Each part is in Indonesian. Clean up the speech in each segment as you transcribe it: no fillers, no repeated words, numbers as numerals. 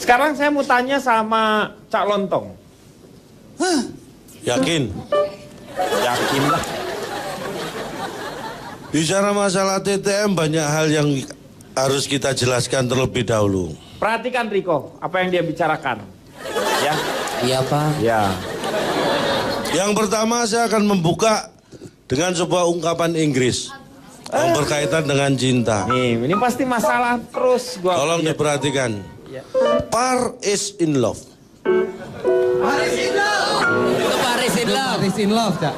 Sekarang saya mau tanya sama Cak Lontong. Yakin? Yakin lah. Bicara masalah TTM banyak hal yang harus kita jelaskan terlebih dahulu. Perhatikan Riko, apa yang dia bicarakan. Ya. Iya Pak. Ya. Yang pertama saya akan membuka dengan sebuah ungkapan Inggris yang berkaitan dengan cinta. Nih, ini pasti masalah terus gua. Tolong lihat. diperhatikan. Ya. Par is in love. Paris in love. Paris in love, Cak.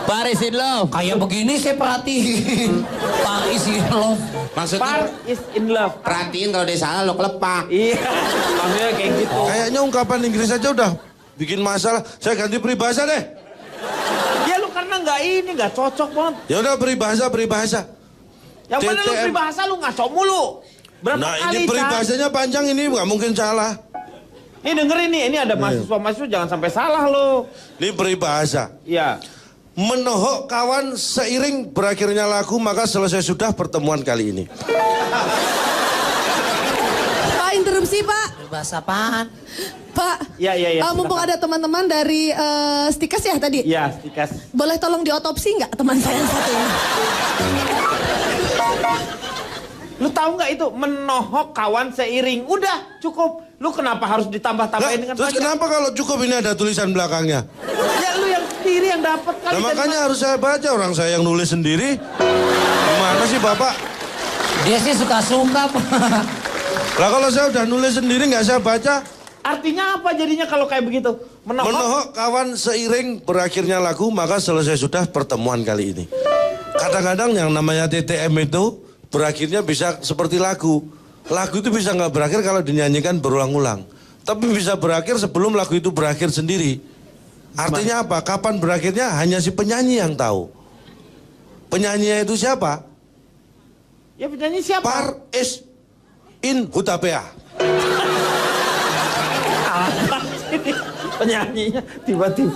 Paris in love. Kayak begini saya perhatiin. Paris in love. Maksudnya Par is in love. perhatiin kalau dia salah lo kelepak. Iya, maksudnya kayak gitu. Kayaknya ungkapan Inggris aja udah bikin masalah. Saya ganti peribahasa deh. Ya lu karena nggak cocok banget. Ya udah peribahasa. Yang mana lu TTM. peribahasa lu ngaco mulu. Berapa Nah kali, ini peribahasanya panjang ini nggak mungkin salah. Nih dengerin nih, ini ada mahasiswa-mahasiswa jangan sampai salah lo. Ini peribahasa. Iya. Menohok kawan seiring berakhirnya lagu maka selesai sudah pertemuan kali ini. Pak, interupsi Pak. Bahasa apaan? Pak, Iya. mumpung ada teman-teman dari Stikas ya tadi. Iya, Stikas. Boleh tolong diotopsi nggak teman saya yang satu ini? Lu tahu nggak itu menohok kawan seiring? Udah cukup. Lu kenapa harus ditambah-tambahin dengan Terus panjang? kenapa kalau cukup ini ada tulisan belakangnya? Ya lu yang sendiri yang dapat kali. Nah dari makanya mana? harus saya baca, orang saya yang nulis sendiri. Gimana sih Bapak? Dia sih suka-suka Pak. Lah kalau saya udah nulis sendiri nggak saya baca. Artinya apa jadinya kalau kayak begitu? Menohok kawan seiring berakhirnya lagu maka selesai sudah pertemuan kali ini. Kadang-kadang yang namanya TTM itu berakhirnya bisa seperti lagu. Lagu itu bisa nggak berakhir kalau dinyanyikan berulang-ulang. Tapi bisa berakhir sebelum lagu itu berakhir sendiri. Artinya apa? Kapan berakhirnya hanya si penyanyi yang tahu. Penyanyinya itu siapa? Ya penyanyi siapa? Par is in Hutapea. Apa sih? Penyanyinya tiba-tiba.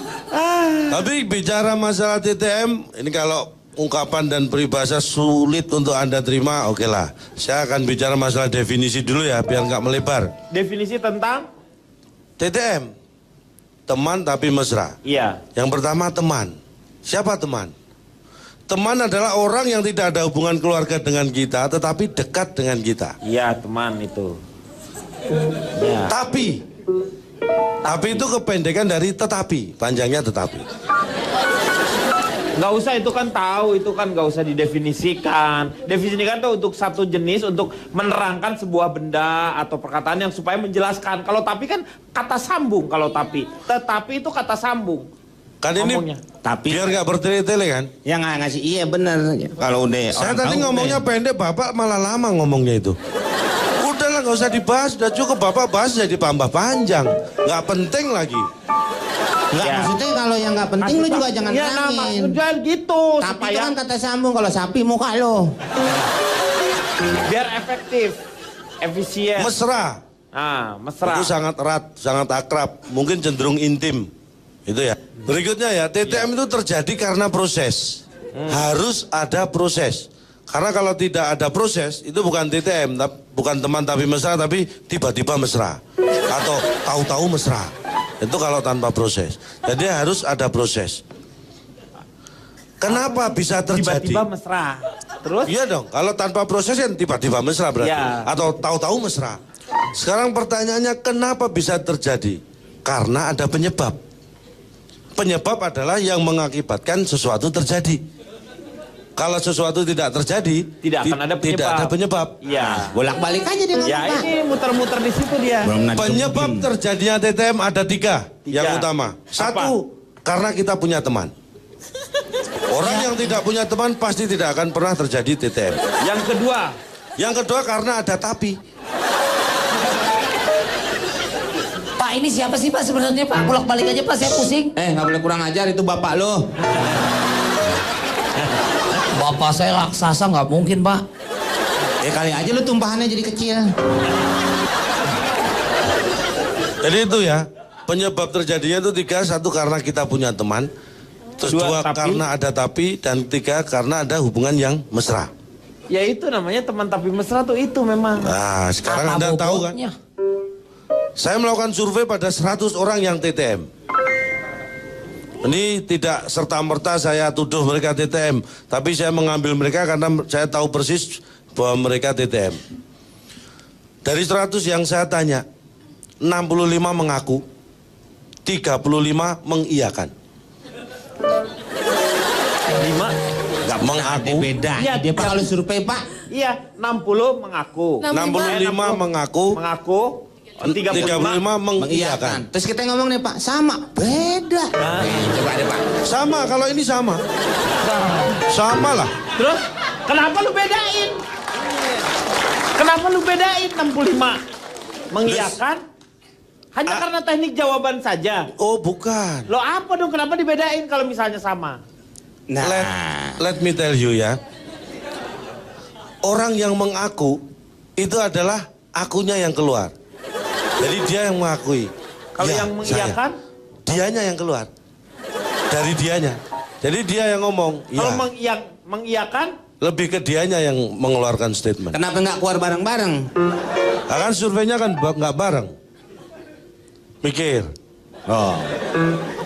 Tapi bicara masalah TTM, ini kalau ungkapan dan peribahasa sulit untuk Anda terima, oke lah. Saya akan bicara masalah definisi dulu ya, biar nggak melebar. Definisi tentang? TTM, teman tapi mesra. Iya. Yang pertama teman. Siapa teman? Teman adalah orang yang tidak ada hubungan keluarga dengan kita, tetapi dekat dengan kita. Iya teman itu. Ya. Tapi itu kependekan dari tetapi, panjangnya tetapi. Nggak usah itu kan tahu, itu kan nggak usah didefinisikan. Definisikan tuh untuk satu jenis, untuk menerangkan sebuah benda atau perkataan yang supaya menjelaskan. Kalau tapi kan kata sambung kalau tapi. Tetapi itu kata sambung. Kan ini Ngomongnya. Tapi biar nggak bertele-tele kan? yang nggak ngasih iya bener. Kalau udah Saya orang tadi tahu, ngomongnya udah. pendek, Bapak malah lama ngomongnya itu. Udahlah nggak usah dibahas, udah cukup Bapak bahas jadi tambah panjang. Nggak penting lagi. Nggak, Ya. maksudnya kalau yang nggak penting lu juga jangan ya, nah, terangin. maksudnya gitu. Tapi supaya itu kan kata sambung, kalau sapi muka lo. biar efektif, efisien. Mesra, Mesra. itu sangat erat, sangat akrab, mungkin cenderung intim. Itu ya. Berikutnya ya, TTM itu terjadi karena proses. Harus ada proses. Karena kalau tidak ada proses, itu bukan TTM, bukan teman tapi mesra, tapi tiba-tiba mesra. Atau tahu-tahu mesra. Itu kalau tanpa proses. Jadi harus ada proses. Kenapa bisa terjadi? Tiba-tiba mesra. Terus? Iya dong, kalau tanpa proses kan tiba-tiba mesra berarti. Ya. Atau tahu-tahu mesra. Sekarang pertanyaannya kenapa bisa terjadi? Karena ada penyebab. Penyebab adalah yang mengakibatkan sesuatu terjadi. Kalau sesuatu tidak terjadi, Tidak akan ada penyebab. Tidak ada penyebab. Ya. Bolak-balik aja dia Ya ngomong, Pak. ini muter-muter di situ dia. Penyebab terjadinya TTM ada tiga yang utama. Satu, karena kita punya teman. Orang yang tidak punya teman pasti tidak akan pernah terjadi TTM. Yang kedua, Yang kedua karena ada tapi. Pak ini siapa sih Pak sebenarnya Pak? Bolak-balik aja Pak, saya pusing. Nggak boleh kurang ajar, itu bapak lo. Bapak saya raksasa nggak mungkin Pak. Kali aja lu tumpahannya jadi kecil. Jadi itu ya, penyebab terjadinya itu tiga. Satu karena kita punya teman. Terus dua Tapi. karena ada tapi. Dan tiga karena ada hubungan yang mesra. ya itu namanya teman tapi mesra tuh itu memang. Nah sekarang Apa Anda tahu kan? bobotnya? Saya melakukan survei pada 100 orang yang TTM. Ini tidak serta-merta saya tuduh mereka TTM, tapi saya mengambil mereka karena saya tahu persis bahwa mereka TTM. Dari 100 yang saya tanya, 65 mengaku, 35 mengiyakan. 5 Gak mengaku. beda. Iya, Dia Pak kalau survei Pak. iya 60 mengaku. 65 mengaku, Mengaku. 35 mengiyakan. Terus kita ngomong nih Pak, sama. Beda. Coba deh Pak. Sama, kalau ini sama. Sama lah. Terus kenapa lu bedain? Kenapa lu bedain 65? Mengiyakan? Hanya karena teknik jawaban saja. Oh bukan. Lo apa dong kenapa dibedain kalau misalnya sama? Nah, Let me tell you ya. Orang yang mengaku itu adalah akunya yang keluar. Jadi dia yang mengakui. Kalau Ya, yang mengiyakan? saya. Dianya yang keluar. Dari dianya. Jadi dia yang ngomong. Kalau Ya. mengiyakan? Lebih ke dianya yang mengeluarkan statement. kenapa nggak keluar bareng-bareng? Nah, kan surveinya kan nggak bareng. Mikir. Oh.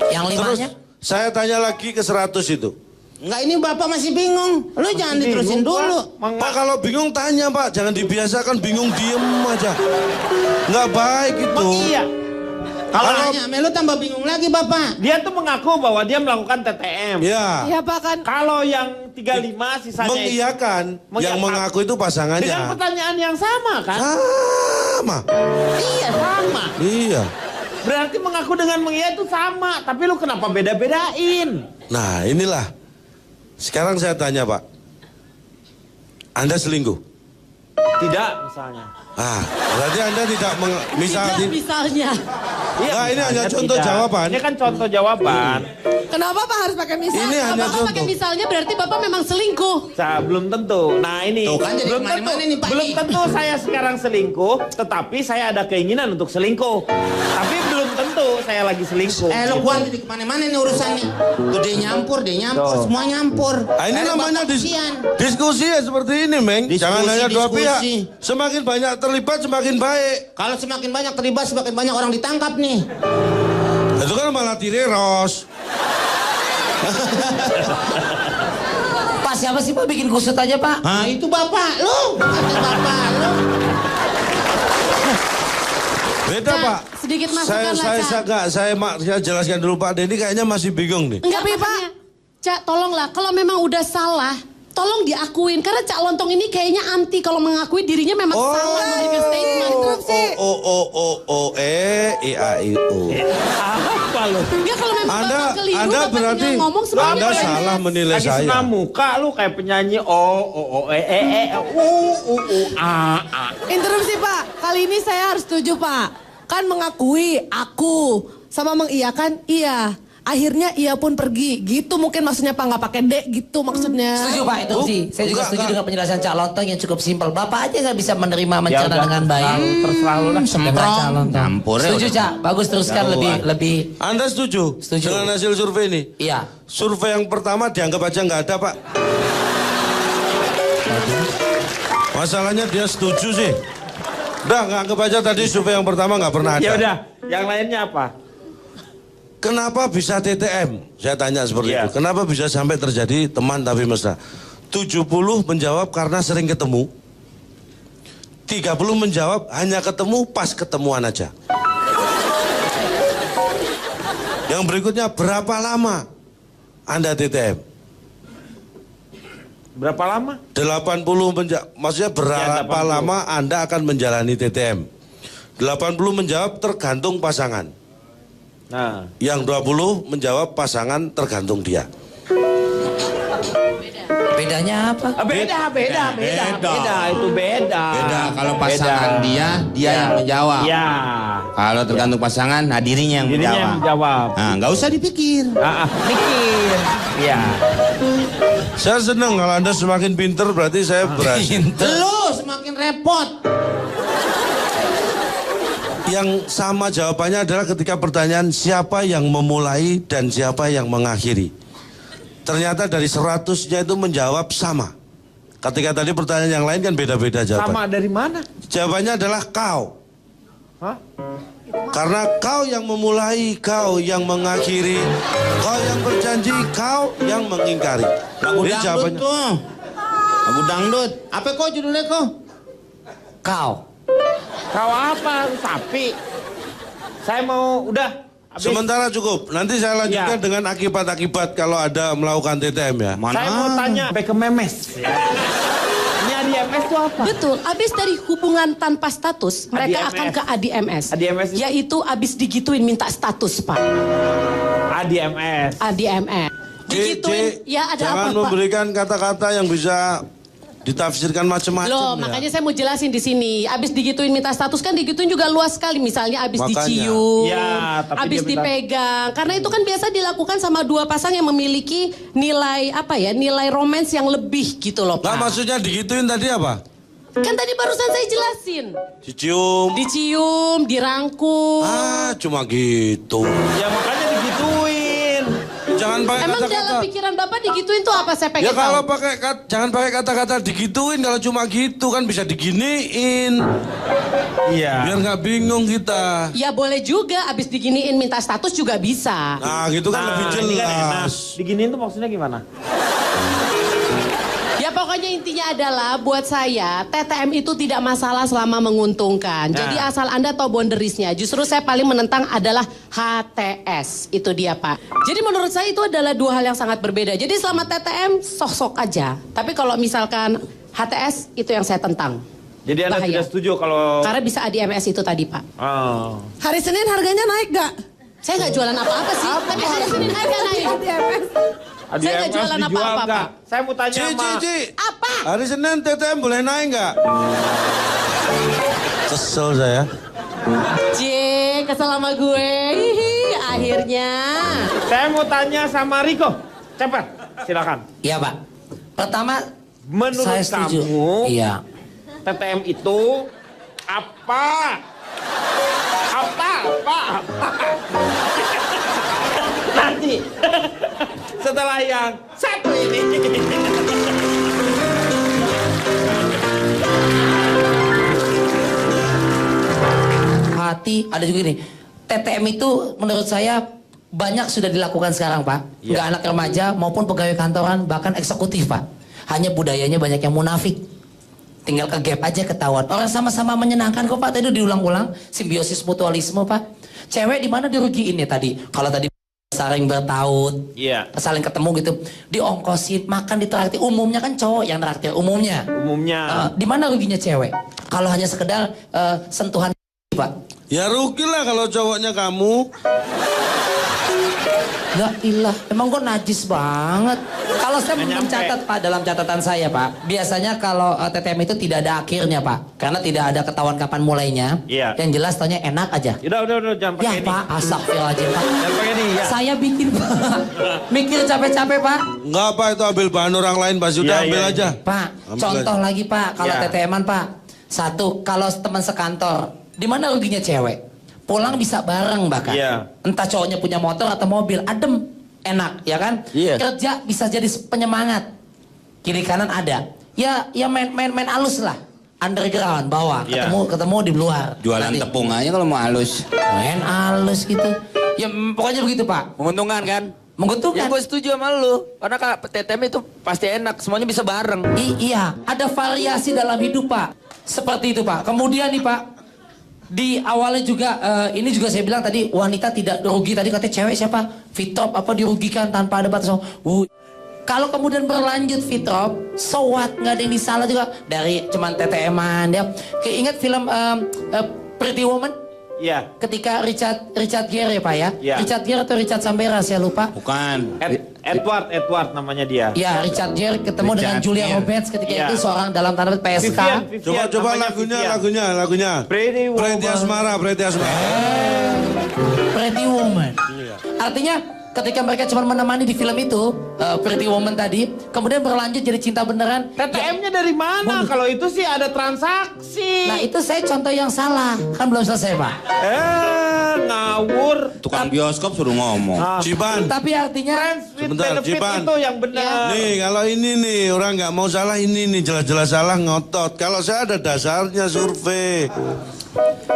Yang Terus limanya? saya tanya lagi ke 100 itu. Enggak, ini Bapak masih bingung. Lu jangan diterusin Bingung, dulu. Pak. Pak kalau bingung tanya Pak, jangan dibiasakan bingung diem aja. Nggak baik itu. Iya. Kalau nanya, lu tambah bingung lagi Bapak. Dia tuh mengaku bahwa dia melakukan TTM. Ya. Iya Pak kan. Kalau yang 35 sisanya Mengiyakan, yang mengaku itu dengan pasangannya. pertanyaan yang sama kan? Sama. Iya sama. Iya. Berarti mengaku dengan mengiyakan itu sama. Tapi lu kenapa beda-bedain? Nah inilah. Sekarang saya tanya Pak. Anda selingkuh? Tidak misalnya. Ah, berarti Anda tidak misalnya. Misalnya. Nah, ini hanya misalnya contoh tidak. jawaban. Ini kan contoh jawaban. Kenapa Pak harus pakai misalnya? Ini hanya Kalau Bapak pakai contoh. misalnya berarti Bapak memang selingkuh. Belum tentu. Nah ini Tuh kan jadi belum tentu. kemana-mana nih, Pak. Belum tentu saya sekarang selingkuh, tetapi saya ada keinginan untuk selingkuh. Tapi belum tentu saya lagi selingkuh. Lu keluar jadi kemana-mana nih urusan nih. Tuh dia nyampur, Tuh. semua nyampur. Ah, ini namanya Bapak kasihan. diskusi ya seperti ini, Meng. Diskusi, Jangan hanya dua diskusi. pihak. Semakin banyak terlibat, semakin baik. Kalau semakin banyak terlibat, semakin banyak orang ditangkap nih. Itu kan malah tireros. Pak siapa sih Pak bikin kusut aja Pak? Nah itu Bapak lu. Kata Bapak lu. Beda, Cak, Pak. sedikit masukan lah, Cak. Saya jelaskan dulu Pak Denny kayaknya masih bingung nih. Enggak Pak. Cak tolonglah kalau memang udah salah tolong diakuin karena Cak Lontong ini kayaknya anti kalau mengakui dirinya memang salah memberikan statement. Apa lo? Enggak kalau memang Anda Bapak keliru Anda Bapak berarti tinggal ngomong semuanya Anda boleh. salah menilai Lagi saya. senam muka lu kayak penyanyi a. Interupsi Pak. Kali ini saya harus setuju Pak. Kan mengakui aku sama mengiyakan iya. Akhirnya ia pun pergi. Gitu mungkin maksudnya Pak nggak pakai D gitu maksudnya. Setuju Pak itu sih. Saya juga setuju dengan penjelasan Cak Lontong yang cukup simpel. Bapak aja nggak bisa menerima mencerna udah, dengan baik. terserah lu lah. Dengan Cak Lontong. Nyampur ya Setuju udah. Cak. Bagus teruskan lebih. Anda setuju? Setuju. Dengan hasil survei ini? Iya. Survei yang pertama dianggap aja nggak ada, Pak. Masalahnya dia setuju sih. Udah, nggak anggap aja tadi survei yang pertama nggak pernah ada. Ya udah, yang lainnya apa? Kenapa bisa TTM? Saya tanya seperti Iya. itu. Kenapa bisa sampai terjadi teman tapi mesra? 70 menjawab karena sering ketemu. 30 menjawab hanya ketemu pas ketemuan aja. Yang berikutnya berapa lama Anda TTM? Berapa lama? 80 maksudnya berapa 80. lama Anda akan menjalani TTM? 80 menjawab tergantung pasangan. Nah, Yang 20 menjawab pasangan tergantung dia. Bedanya apa? beda. Itu beda. Beda kalau pasangan dia yang menjawab. Iya. Kalau tergantung pasangan, nah dirinya yang Dirinya menjawab. yang menjawab. Nah, nggak usah dipikir. Mikir. Iya. Saya senang kalau Anda semakin pinter berarti saya berhasil. Lu semakin repot. Yang sama jawabannya adalah ketika pertanyaan siapa yang memulai dan siapa yang mengakhiri. Ternyata dari 100-nya itu menjawab sama. Ketika tadi pertanyaan yang lain kan beda-beda jawaban. Sama dari mana? Jawabannya adalah kau. Hah? Karena kau yang memulai, kau yang mengakhiri, kau yang berjanji, kau yang mengingkari. Lagu Ini dangdut jawabannya. tuh. Lagu dangdut. Apa kok judulnya kok? Kau. Kau apa? Sapi. Saya mau udah. Habis. Sementara cukup. Nanti saya lanjutkan Ya. dengan akibat-akibat kalau ada melakukan TTM ya. Saya mau tanya sampai ke memes. Ya. Ini ADMS itu apa? Betul, abis dari hubungan tanpa status, mereka ADMS. akan ke ADMS. ADMS itu- Yaitu abis digituin minta status, Pak. ADMS. ADMS. Digituin, ya ada jangan apa, Pak? memberikan kata-kata yang bisa ditafsirkan macam-macam. Loh, ya. makanya saya mau jelasin di sini. Abis digituin minta status kan digituin juga luas sekali. Misalnya abis Makanya. dicium, Ya, tapi abis dia minta- dipegang. Karena itu kan biasa dilakukan sama dua pasang yang memiliki nilai apa ya? Nilai romans yang lebih gitu loh, Nah, Pak. maksudnya digituin tadi apa? Kan tadi barusan saya jelasin. Dicium. Dicium, dirangkul. Ah, cuma gitu. Ya makanya digituin. Jangan pakai Emang kata-kata. dalam pikiran Bapak digituin tuh apa saya Ya pengen kalau tahu? pakai jangan pakai kata-kata digituin, kalau cuma gitu kan bisa diginiin. Iya. Biar nggak bingung kita. Ya boleh juga, abis diginiin minta status juga bisa. Nah, gitu kan lebih ini kan enak. jelas. Diginiin tuh maksudnya gimana? Ya pokoknya intinya adalah buat saya TTM itu tidak masalah selama menguntungkan. Nah. Jadi asal Anda tahu boundariesnya. Justru saya paling menentang adalah HTS. Itu dia Pak. Jadi menurut saya itu adalah dua hal yang sangat berbeda. Jadi selama TTM sok-sok aja. Tapi kalau misalkan HTS itu yang saya tentang. Jadi Anda Bahaya. tidak setuju kalau... Karena bisa ADMS itu tadi Pak. Oh. Hari Senin harganya naik gak? Saya nggak jualan apa-apa sih. Tapi hari Senin harga naik. ADMS. Saya nggak ADMS jualan dijual apa-apa, nggak? Pak. Saya mau tanya sama... Ci. Apa? Hari Senin TTM boleh naik nggak? Kesel saya. Cie, kesel sama gue. Hihi, akhirnya. Saya mau tanya sama Riko. Cepat, silakan. Iya Pak. Pertama, Menurut saya setuju. kamu, Iya. TTM itu apa? Apa? Nanti setelah yang satu ini. Hati, ada juga nih. TTM itu menurut saya banyak sudah dilakukan sekarang Pak. Iya. Nggak anak remaja maupun pegawai kantoran bahkan eksekutif Pak. Hanya budayanya banyak yang munafik. Tinggal ke gap aja ketahuan. Orang sama-sama menyenangkan kok Pak. Tadi diulang-ulang simbiosis mutualisme Pak. Cewek di mana dirugiin ya tadi? Kalau tadi saling bertaut, Iya. saling ketemu gitu, diongkosin, makan ditraktir. Umumnya kan cowok yang traktir umumnya. Umumnya. Di mana ruginya cewek? Kalau hanya sekedar sentuhan Pak. Ya rugi lah kalau cowoknya kamu. Ya ilah, emang kok najis banget. Kalau saya Nggak nyampe. mencatat Pak dalam catatan saya Pak, biasanya kalau TTM itu tidak ada akhirnya Pak, karena tidak ada ketahuan kapan mulainya. Iya. Yang jelas taunya enak aja. Udah, jangan Ya pakai ini. Pak, astagfirullahaladzim Pak. Jangan pakai ini, ya. Saya bikin Pak, mikir capek-capek Pak. Enggak apa itu ambil bahan orang lain, Pak. Sudah Iya, ambil iya, aja. Pak, Ambil contoh aja. lagi Pak, kalau Ya. TTM-an Pak. Satu, kalau teman sekantor, di mana ruginya cewek? Pulang bisa bareng bahkan. Iya. Entah cowoknya punya motor atau mobil, adem, enak, ya kan? Iya. Kerja bisa jadi penyemangat. Kiri kanan ada. Ya main halus lah. Underground, bawah, Iya. ketemu di luar. Jualan Nanti. tepung aja kalau mau halus. Main halus gitu. Ya pokoknya begitu Pak. Menguntungkan kan? Menguntungkan. Ya gue setuju sama lu. Karena TTM itu pasti enak. Semuanya bisa bareng. Iya, ada variasi dalam hidup Pak. Seperti itu Pak. Kemudian nih Pak, di awalnya juga ini juga saya bilang tadi wanita tidak rugi. Tadi katanya cewek siapa? Fitrop apa dirugikan tanpa ada batas. Kalau kemudian berlanjut Fitrop, so what? Nggak ada yang disalah juga dari cuman TTM-an ya. Ingat film Pretty Woman? Iya. Ketika Richard Gere Pak ya? Iya. Richard Gere atau Richard Sambera saya lupa. Bukan. Edward namanya dia. Ya, Richard Gere ketemu dengan Richard Julia Gere. Roberts ketika Iya. itu seorang dalam tanda petik PSK. Vivian, Coba namanya Vivian. lagunya. Pretty Woman. Pretty Asmara. Pretty Woman. Artinya ketika mereka cuma menemani di film itu, Pretty Woman tadi, kemudian berlanjut jadi cinta beneran. TTM-nya dari mana? Kalau itu sih ada transaksi. Nah itu saya contoh yang salah, kan belum selesai Pak. Ngawur. Tukang bioskop suruh ngomong. Ciban. Tapi artinya, Friends with Sebentar, benefit Cipan. itu yang benar. Nih kalau ini nih orang nggak mau salah ini nih jelas-jelas salah ngotot. Kalau saya ada dasarnya survei.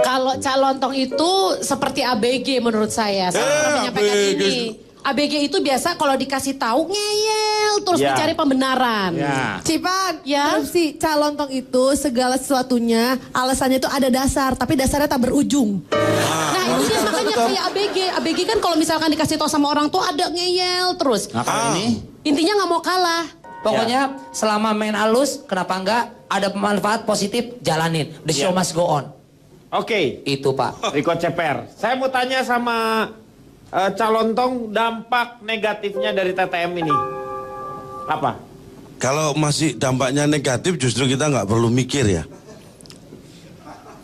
Kalau calontong itu seperti ABG menurut saya. Saya pernah menyampaikan ABG. ini. ABG itu biasa kalau dikasih tahu ngeyel terus Ya. mencari pembenaran. Ya. Cipan, Ya. si calontong itu segala sesuatunya alasannya itu ada dasar, tapi dasarnya tak berujung. Nah itu dia makanya kayak ABG. ABG kan kalau misalkan dikasih tahu sama orang tuh ada ngeyel terus. Nah kalau ini Intinya nggak mau kalah. Pokoknya selama main halus, kenapa enggak ada manfaat positif, jalanin. The show must go on. Oke, Itu Pak. Riko Ceper. Saya mau tanya sama Calontong, dampak negatifnya dari TTM ini apa? Kalau masih dampaknya negatif justru kita nggak perlu mikir ya.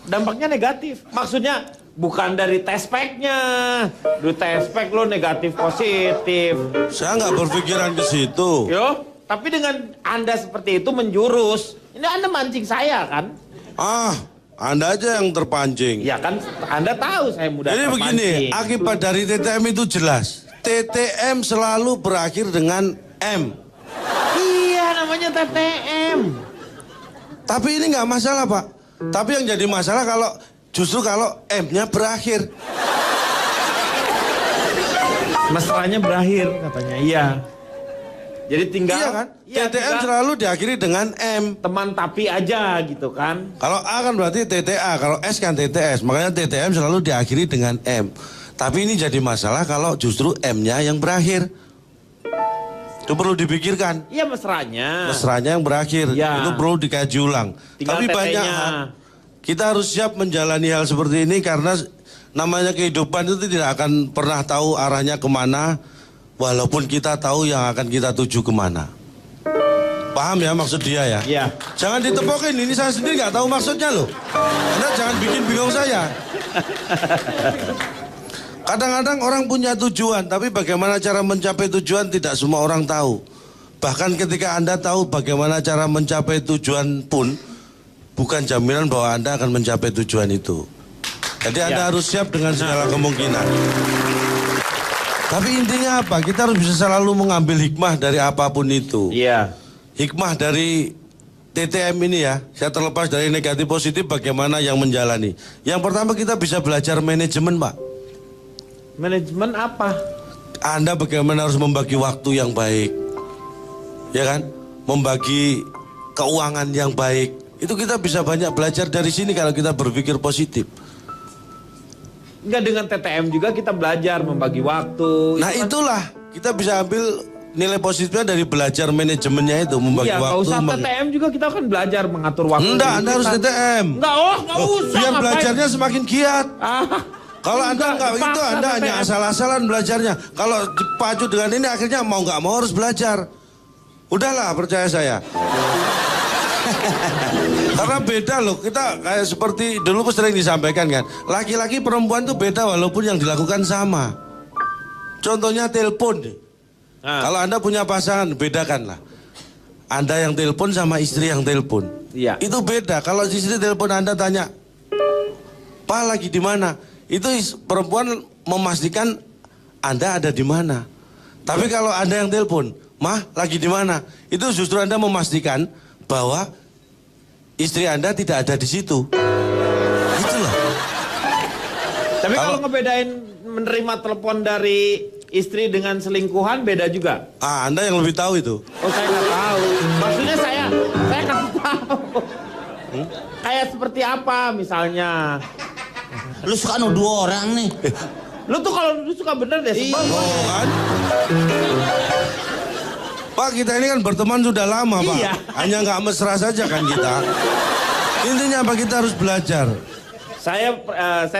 Dampaknya negatif. Maksudnya bukan dari tespeknya. Di tespek lo negatif positif. Saya nggak berpikiran ke situ. Yo, tapi dengan Anda seperti itu menjurus. Ini Anda mancing saya kan? Anda aja yang terpancing. Ya kan Anda tahu saya mudah Jadi begini, terpancing. akibat dari TTM itu jelas. TTM selalu berakhir dengan M. Iya namanya TTM. Tapi ini nggak masalah Pak. Tapi yang jadi masalah justru kalau M-nya berakhir. Mesranya berakhir katanya. Iya. Jadi tinggal Iya kan? Iya, TTM tinggal selalu diakhiri dengan M. teman tapi aja gitu kan. Kalau A kan berarti TTA, kalau S kan TTS. Makanya TTM selalu diakhiri dengan M. Tapi ini jadi masalah kalau justru M-nya yang berakhir. Itu perlu dipikirkan. Iya mesranya. Mesranya yang berakhir. Ya. Itu perlu dikaji ulang. Tinggal Tapi banyak TT-nya. hal. Kita harus siap menjalani hal seperti ini karena namanya kehidupan itu tidak akan pernah tahu arahnya kemana. Walaupun kita tahu yang akan kita tuju kemana. Paham ya maksud dia ya? Iya. Jangan ditepokin, ini saya sendiri nggak tahu maksudnya loh. Anda jangan bikin bingung saya. Kadang-kadang orang punya tujuan, tapi bagaimana cara mencapai tujuan tidak semua orang tahu. Bahkan ketika Anda tahu bagaimana cara mencapai tujuan pun, bukan jaminan bahwa Anda akan mencapai tujuan itu. Jadi Anda harus siap dengan segala kemungkinan. Tapi intinya apa? Kita harus bisa selalu mengambil hikmah dari apapun itu. Iya. Hikmah dari TTM ini ya, saya terlepas dari negatif positif bagaimana yang menjalani. Yang pertama kita bisa belajar manajemen Pak. Manajemen apa? Anda bagaimana harus membagi waktu yang baik. Ya kan? Membagi keuangan yang baik. Itu kita bisa banyak belajar dari sini kalau kita berpikir positif. Enggak, dengan TTM juga kita belajar membagi waktu. Nah Itu kan- itulah, kita bisa ambil nilai positifnya dari belajar manajemennya itu, membagi Iya, nggak waktu. usah TTM juga kita kan belajar mengatur waktu. Enggak, diri Anda harus kita. TTM. Enggak, nggak usah. Biar ngapain? belajarnya semakin giat. Kalau Anda nggak begitu, dipaksa Anda hanya TTM. asal-asalan belajarnya. Kalau dipacu dengan ini akhirnya mau nggak mau harus belajar. Udahlah, percaya saya. Karena beda loh, kita kayak seperti dulu sering disampaikan kan. Laki-laki perempuan tuh beda walaupun yang dilakukan sama. Contohnya telepon. Nah. Kalau Anda punya pasangan, bedakanlah. Anda yang telepon sama istri yang telepon. Iya. Itu beda. Kalau istri telepon Anda tanya, "Pak lagi di mana?" Itu perempuan memastikan Anda ada di mana. Tapi kalau Anda yang telepon, "Mah lagi di mana?" Itu justru Anda memastikan bahwa istri Anda tidak ada di situ. Itulah. Tapi kalau Kalau- ngebedain menerima telepon dari istri dengan selingkuhan beda juga. Anda yang lebih tahu itu. Oh saya nggak tahu. Maksudnya saya kasih tahu. Kayak seperti apa misalnya? lu suka nuduh orang nih. Lu tuh kalau lu suka bener deh sebel. Oh kan? Pak, kita ini kan berteman sudah lama Pak. Iya. Hanya nggak mesra saja kan kita. Intinya apa, kita harus belajar. Saya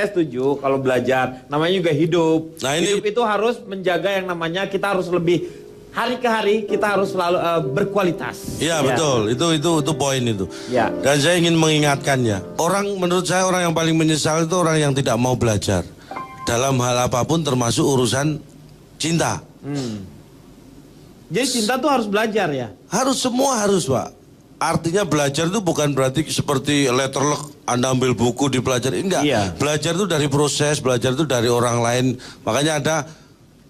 setuju kalau belajar. Namanya juga hidup. Nah, ini- Hidup itu harus menjaga yang namanya kita harus lebih hari ke hari kita harus selalu berkualitas. Iya Ya. betul, itu poin itu. Ya. Dan saya ingin mengingatkan ya, menurut saya orang yang paling menyesal itu orang yang tidak mau belajar dalam hal apapun termasuk urusan cinta. Jadi cinta tuh harus belajar ya. Harus, semua harus Pak. Artinya belajar itu bukan berarti seperti letterlock Anda ambil buku dipelajari, enggak. Iya. Belajar itu dari proses, belajar itu dari orang lain. Makanya ada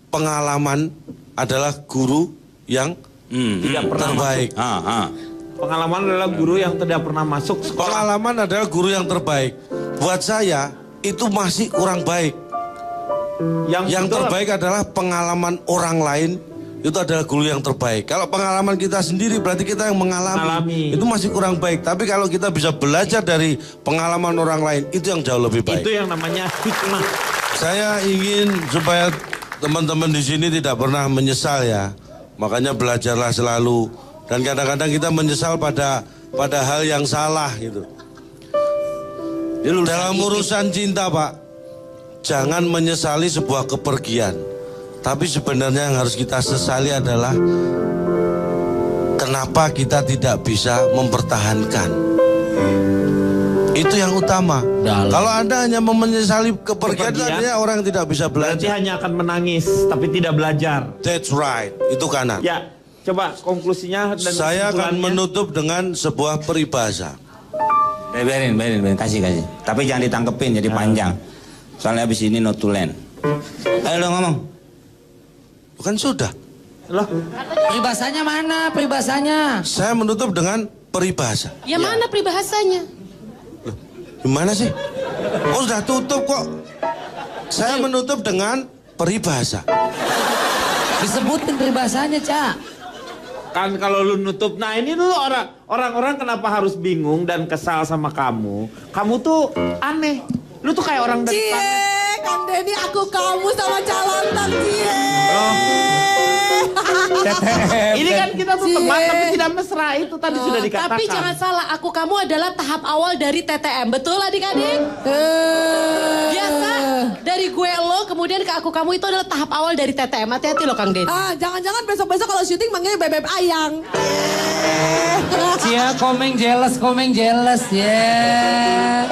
pengalaman adalah guru yang Tidak pernah terbaik. Pengalaman adalah guru yang tidak pernah masuk sekolah. Pengalaman adalah guru yang terbaik. buat saya itu masih kurang baik. Yang betul- terbaik adalah pengalaman orang lain, itu adalah guru yang terbaik. Kalau pengalaman kita sendiri berarti kita yang mengalami. Itu masih kurang baik. Tapi kalau kita bisa belajar dari pengalaman orang lain, itu yang jauh lebih baik. Itu yang namanya hikmah. Saya ingin supaya teman-teman di sini tidak pernah menyesal ya. Makanya belajarlah selalu. Dan kadang-kadang kita menyesal pada hal yang salah gitu. Dalam urusan cinta, Pak, jangan menyesali sebuah kepergian. Tapi sebenarnya yang harus kita sesali adalah kenapa kita tidak bisa mempertahankan. Itu yang utama. Dalam. Kalau Anda hanya menyesali kepergian, Kepergian. artinya orang tidak bisa Berarti belajar. hanya akan menangis tapi tidak belajar. That's right. Itu kanan. Ya, coba konklusinya dan Saya akan kesimpulannya. menutup dengan sebuah peribahasa. Biarin, kasih. Tapi jangan ditangkepin jadi panjang. Soalnya abis ini notulen. Ayo lo ngomong. Bukan sudah. Loh, Peribahasanya mana? Peribahasanya. Saya menutup dengan peribahasa. Ya mana peribahasanya? Gimana sih? Oh sudah tutup kok. Saya menutup dengan peribahasa. Disebutin peribahasanya, Cak. kan kalau lu nutup, nah ini dulu orang-orang kenapa harus bingung dan kesal sama kamu? Kamu tuh aneh. Lu tuh kayak orang dari Cie, planet. Kang Denny aku kamu sama calon tak cie. Ini kan kita tuh teman Cie. tapi tidak mesra, itu tadi sudah dikatakan. Tapi jangan salah, aku kamu adalah tahap awal dari TTM. Betul adik-adik? Biasa dari gue lo kemudian ke aku kamu itu adalah tahap awal dari TTM. Hati-hati loh Kang Denny. Jangan-jangan besok-besok kalau syuting manggilnya bebek ayang. Cia, komeng jealous, ya.